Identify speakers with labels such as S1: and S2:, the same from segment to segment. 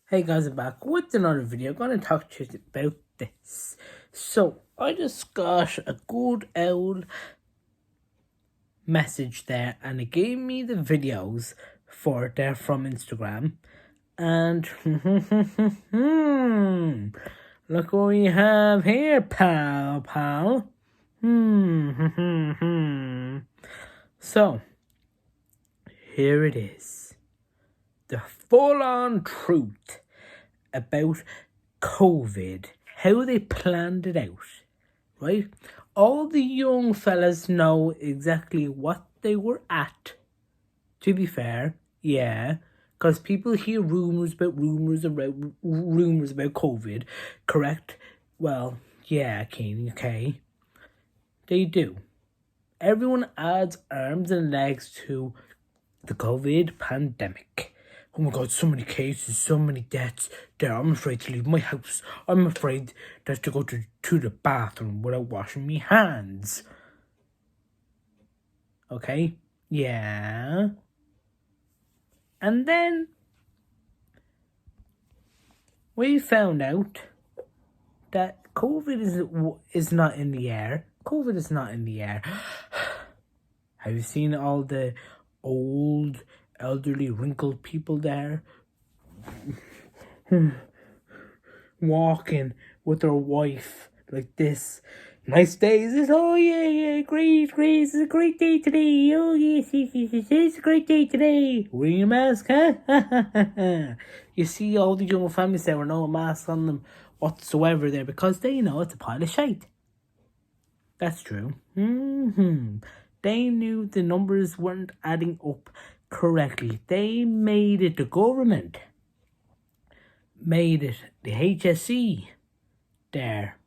S1: Hey guys, I'm back with another video. I'm going to talk to you about this. So, I just got a good old message there, and it gave me the videos for it there from Instagram. And look what we have here, pal. So, here it is. The full-on truth about COVID, how they planned it out, right? All the young fellas know exactly what they were at, to be fair, yeah, because people hear rumors about COVID, correct? Well, yeah, Kane, okay, they do. Everyone adds arms and legs to the COVID pandemic. Oh my God, so many cases, so many deaths. There, I'm afraid to leave my house. I'm afraid just to go to the bathroom without washing my hands. Okay? Yeah. And then we found out that COVID is not in the air. COVID is not in the air. Have you seen all the old, elderly, wrinkled people there? Walking with their wife like this. Nice day, is this? Oh yeah, great, it's a great day today. Oh yes, it's a great day today. Wearing a mask, huh? You see all the young families there with no mask on them whatsoever there because they know it's a pile of shite. That's true. They knew the numbers weren't adding up correctly. They made it, the government made it, the HSE there,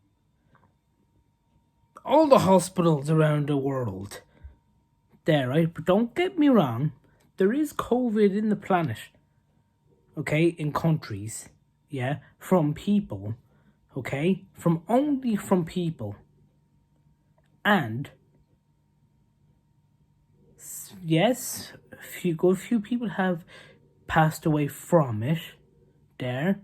S1: all the hospitals around the world there, right? But don't get me wrong, there is COVID in the planet, okay, in countries, yeah, from people, okay, only from people. And yes, a few people have passed away from it there.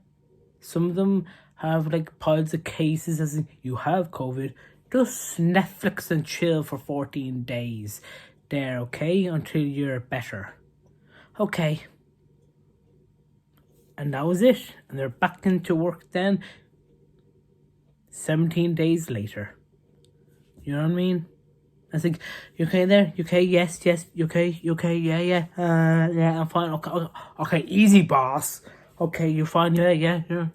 S1: Some of them have like piles of cases, as in you have COVID. Just Netflix and chill for 14 days there, okay? Until you're better. Okay. And that was it. And they're back into work then 17 days later. You know what I mean? I think, you okay there? You okay? Yes. You okay? Yeah. Yeah, I'm fine. Okay, easy, boss. Okay, you're fine. Yeah, you're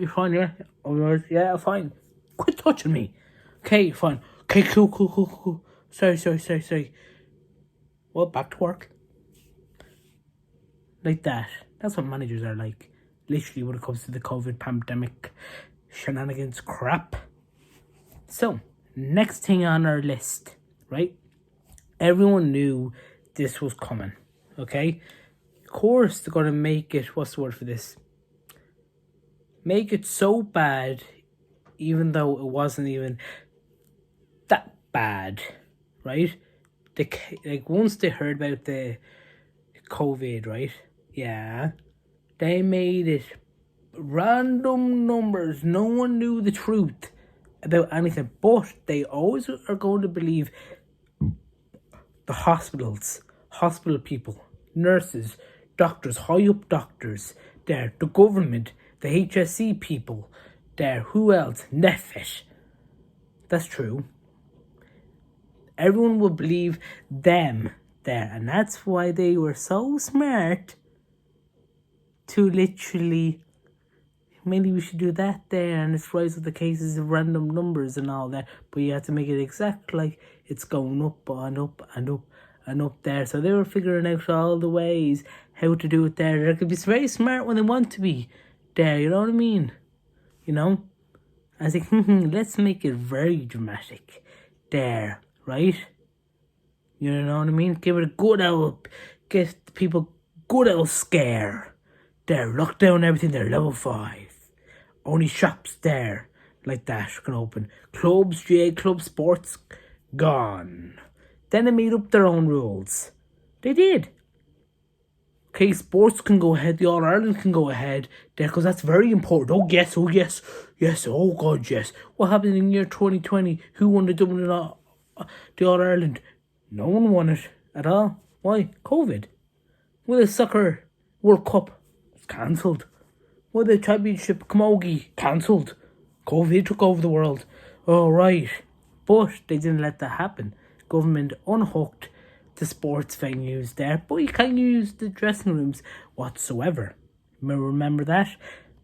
S1: fine. Yeah. Oh, yeah, I'm fine. Quit touching me. Okay, you're fine. Okay, cool. Sorry. Well, back to work. Like that. That's what managers are like. Literally, when it comes to the COVID pandemic shenanigans crap. So, next thing on our list, right? Everyone knew this was coming, okay? Of course, they're going to make it, what's the word for this? Make it so bad, even though it wasn't even that bad, right? Like once they heard about the COVID, right? Yeah, they made it random numbers. No one knew the truth about anything, but they always are going to believe the hospital people, nurses, doctors, high up doctors, there, the government, the HSE people, there, who else? Netflix. That's true. Everyone will believe them there, and that's why they were so smart to literally, maybe we should do that there, and it's rise of the cases of random numbers and all that, but you have to make it exact like it's going up and up there. So they were figuring out all the ways how to do it there. They could be very smart when they want to be there, you know what I mean? You know? I think, let's make it very dramatic there, right? You know what I mean? Give it a good old, give the people good old scare. There, lock down everything there, level 5. Only shops there like that can open. Clubs, club sports, gone. Then they made up their own rules. They did. Okay, sports can go ahead. The All Ireland can go ahead there because that's very important. Oh yes, yes. Oh God, yes. What happened in year 2020? Who won the Dublin the All Ireland? No one won it at all. Why? COVID. Well, the soccer World Cup was cancelled. Well, the championship camogie cancelled. COVID took over the world. Oh right, but they didn't let that happen. Government unhooked the sports venues there, but you can't use the dressing rooms whatsoever. Remember that?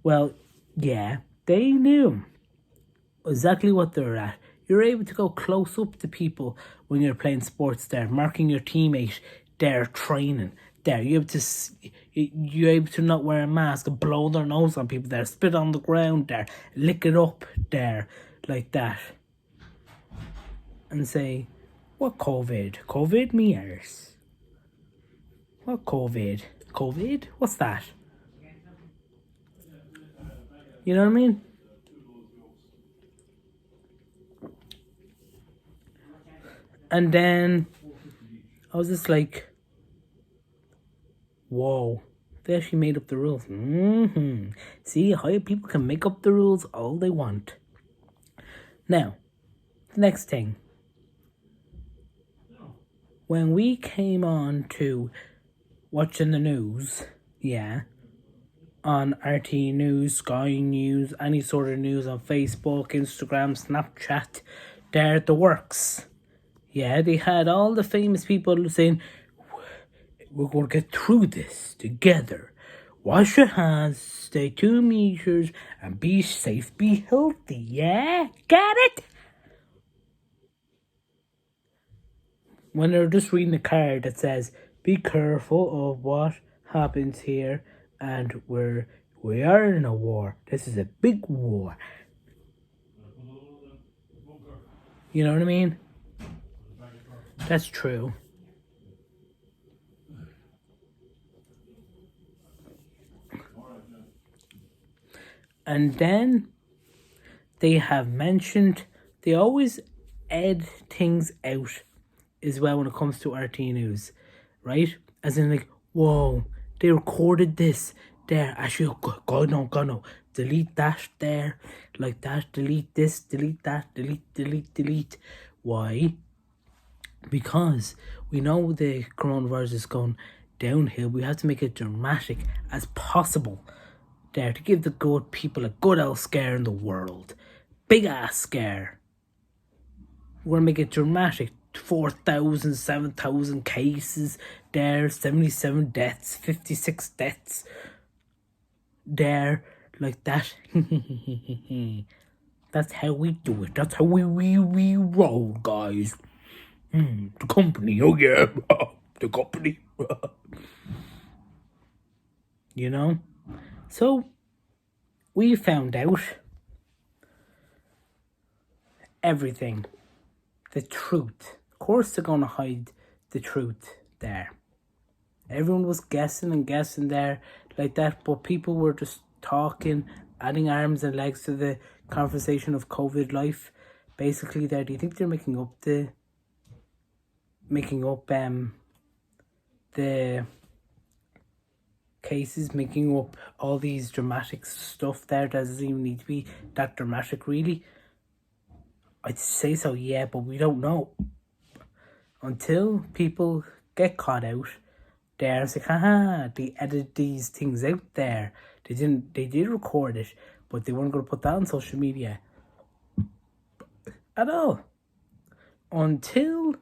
S1: Well, yeah, they knew exactly what they're at. You're able to go close up to people when you're playing sports there, marking your teammate there, training there. You're able to not wear a mask, blow their nose on people there, spit on the ground there, lick it up there, like that, and say, "What COVID? COVID me arse. What COVID? COVID? What's that?" You know what I mean? And then I was just like, whoa, they actually made up the rules. See how people can make up the rules all they want. Now, the next thing. When we came on to watching the news, yeah, on RT News, Sky News, any sort of news on Facebook, Instagram, Snapchat, they're the works. Yeah, they had all the famous people saying, "We're going to get through this together. Wash your hands, stay 2 meters, and be safe, be healthy." Yeah, got it? When they're just reading a card that says, "Be careful of what happens here, and we are in a war. This is a big war." You know what I mean? That's true. And then they have mentioned, they always add things out as well when it comes to RT News, right? As in, like, whoa, they recorded this there. Actually, God no, delete that there, like that, delete this, delete that, delete. Why? Because we know the coronavirus is going downhill. We have to make it dramatic as possible there to give the good people a good old scare in the world. Big ass scare. We're going to make it dramatic. 4,000, 7,000 cases there, 77 deaths, 56 deaths there, like that. That's how we do it. That's how we roll, guys. The company, oh yeah, the company. You know? So, we found out everything. The truth. Of course they're going to hide the truth there. Everyone was guessing and guessing there like that, but people were just talking, adding arms and legs to the conversation of COVID life. Basically there, do you think they're making up the cases, making up all these dramatic stuff there? Doesn't even need to be that dramatic, really. I'd say so, yeah, but we don't know. Until people get caught out there, it's like, they edited these things out there. They did record it, but they weren't going to put that on social media at all. Until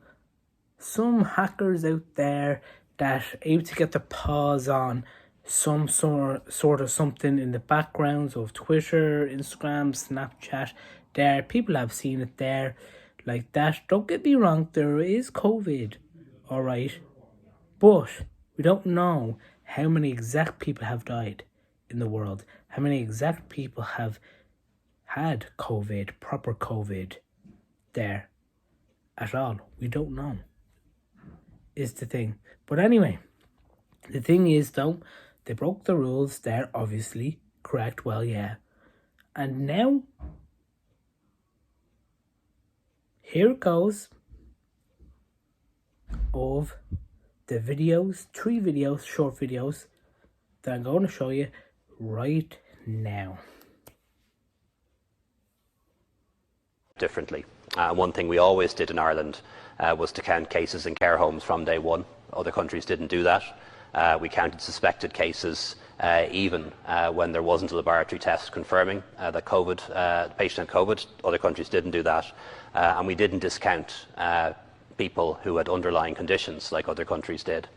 S1: some hackers out there that are able to get their paws on some sort of something in the backgrounds of Twitter, Instagram, Snapchat, there, people have seen it there, like that. Don't get me wrong, there is COVID, alright, but we don't know how many exact people have died in the world, how many exact people have had COVID, proper COVID there at all. We don't know, is the thing. But anyway, the thing is though, they broke the rules there, obviously. Correct, well, yeah. And now, here it goes of the videos, 3 videos, short videos, that I'm going to show you right now.
S2: Differently. One thing we always did in Ireland was to count cases in care homes from day one. Other countries didn't do that. We counted suspected cases even when there wasn't a laboratory test confirming that the patient had COVID. Other countries didn't do that. And we didn't discount people who had underlying conditions like other countries did.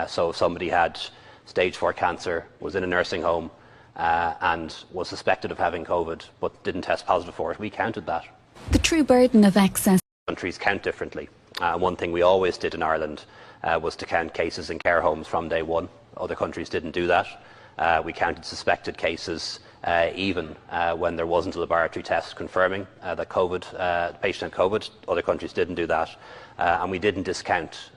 S2: So if somebody had stage 4 cancer, was in a nursing home and was suspected of having COVID but didn't test positive for it, we counted that.
S3: The true burden of access.
S2: Countries count differently. One thing we always did in Ireland was to count cases in care homes from day one. Other countries didn't do that. We counted suspected cases even when there wasn't a laboratory test confirming that the patient had COVID. Other countries didn't do that. And we didn't discount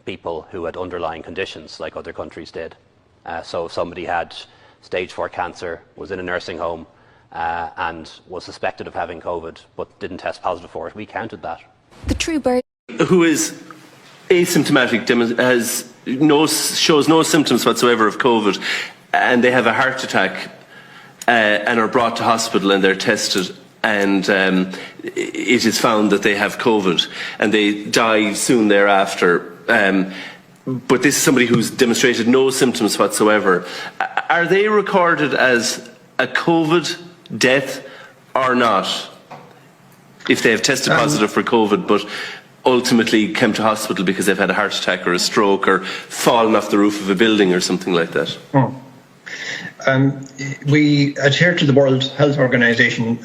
S2: people who had underlying conditions like other countries did. So if somebody had stage 4 cancer, was in a nursing home and was suspected of having COVID but didn't test positive for it, we counted that.
S3: The true burden.
S4: Who is asymptomatic, shows no symptoms whatsoever of COVID, and they have a heart attack and are brought to hospital and they're tested, and it is found that they have COVID and they die soon thereafter. But this is somebody who's demonstrated no symptoms whatsoever. Are they recorded as a COVID death or not? If they have tested positive for COVID but ultimately came to hospital because they've had a heart attack or a stroke or fallen off the roof of a building or something like that?
S5: We adhere to the World Health Organization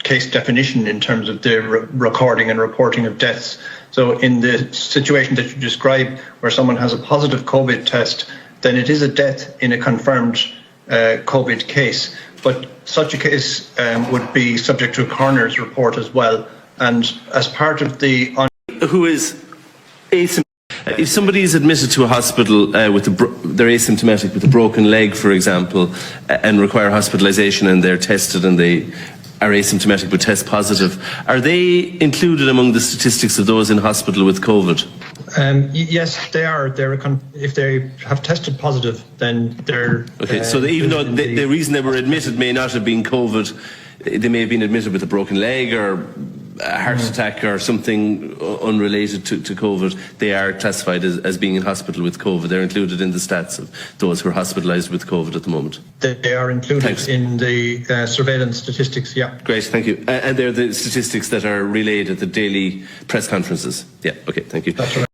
S5: case definition in terms of the recording and reporting of deaths. So in the situation that you describe, where someone has a positive COVID test, then it is a death in a confirmed COVID case. But such a case would be subject to a coroner's report as well. And as part of the...
S4: Who is asymptomatic? If somebody is admitted to a hospital they're asymptomatic with a broken leg, for example, and require hospitalisation, and they're tested and they are asymptomatic but test positive, are they included among the statistics of those in hospital with COVID?
S5: Yes, they are. If they have tested positive, then they're...
S4: Okay, so even though the reason they were admitted may not have been COVID, they may have been admitted with a broken leg or a heart attack or something unrelated to COVID, they are classified as being in hospital with COVID. They're included in the stats of those who are hospitalised with COVID at the moment.
S5: They are included in the surveillance statistics, yeah.
S4: Great, thank you. And they're the statistics that are relayed at the daily press conferences. Yeah, okay, thank you.
S5: That's right.